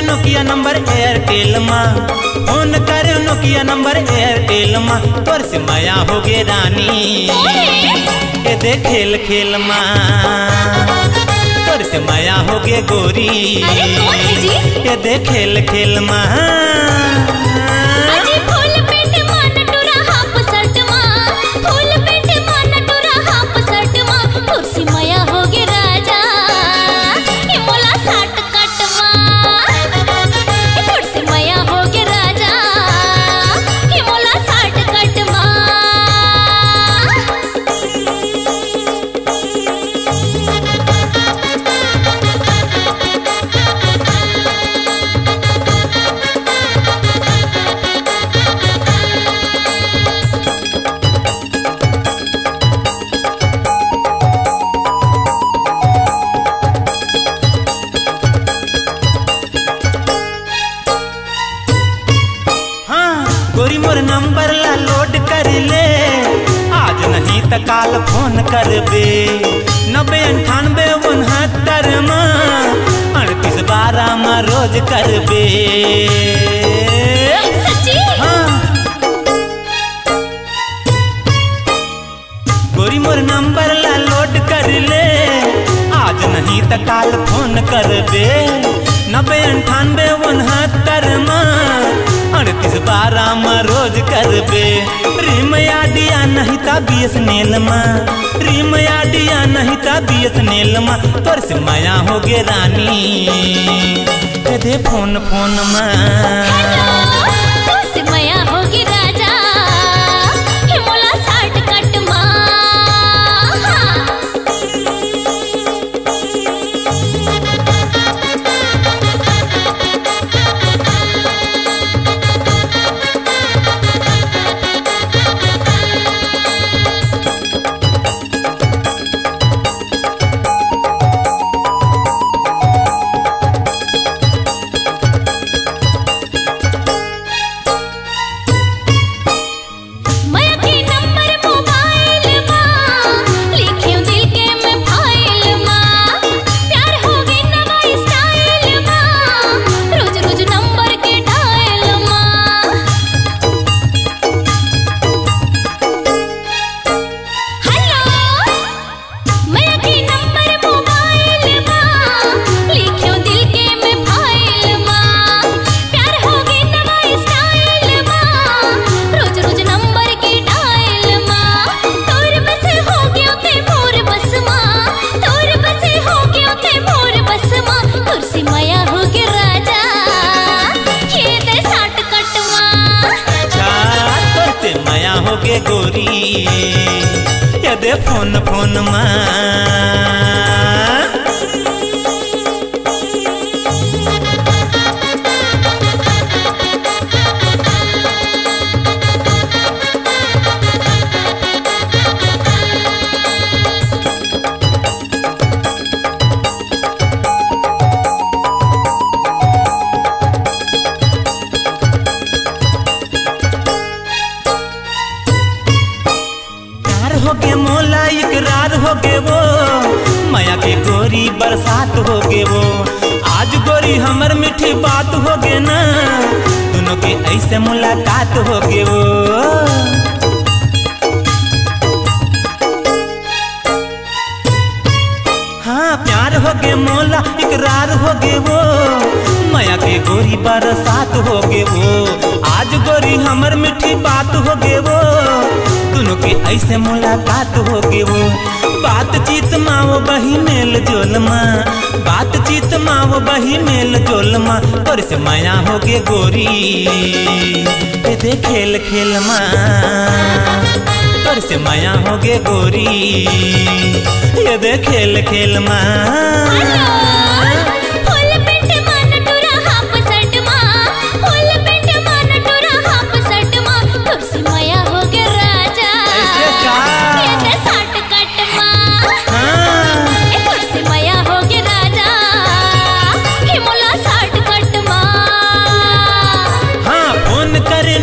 Nokia number Airtel माँ, phone कर Nokia number Airtel माँ, तोर से माया हो गे रानी ये दे खेल खेल माँ, तोर से माया हो गे गोरी ये दे खेल खेल माँ। गोरी मोर नंबर ला लोड कर ले, आज नहीं तो काल फोन कर बे, 909869 माँ 3812 माँ रोज कर बे। हाँ गोरी मोर नंबर ला लोड कर ले, आज नहीं तो काल फोन कर बे, 909869 माँ 3812 माँ रोज कर बे। रिम या दिया नहीं ता BSNL माँ, रिम या दिया नहीं ता BSNL माँ, तोर से माया हो गे रानी दे फोन फोन माँ। तोर से माया हो गे राजा हे मोला साठ कट माँ। गोरी ये दे फोन फोन माँ। हो गे मोला इकरार हो गे वो, माया के गोरी बरसात हो गे वो, आज गोरी हमर मीठी बात हो गे ना, दोनों के ऐसे मुलाकात हो गे वो। हाँ प्यार हो गे मोला इकरार हो गे वो, माया के गोरी बरसात हो गे वो, आज गोरी हमर मीठी बात हो गे वो, दोनों के ऐसे मुलाकात हो गे वो। बातचीत माँ वो बही मेल जोल माँ, बातचीत माँ वो बही मेल जोल माँ, तोर से माया हो गे गोरी ये दे खेल खेल माँ, तोर से माया हो गे गोरी ये दे खेल खेल माँ।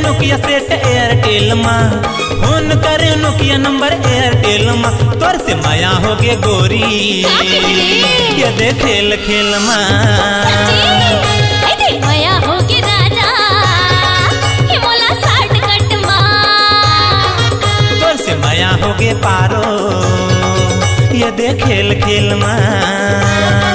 नोकिया सेट एयरटेल माँ, फोन करे नोकिया नंबर एयरटेल माँ, तोर से माया हो गे गोरी ये दे खेल खेल माँ। पारो ये दे खेल खेल में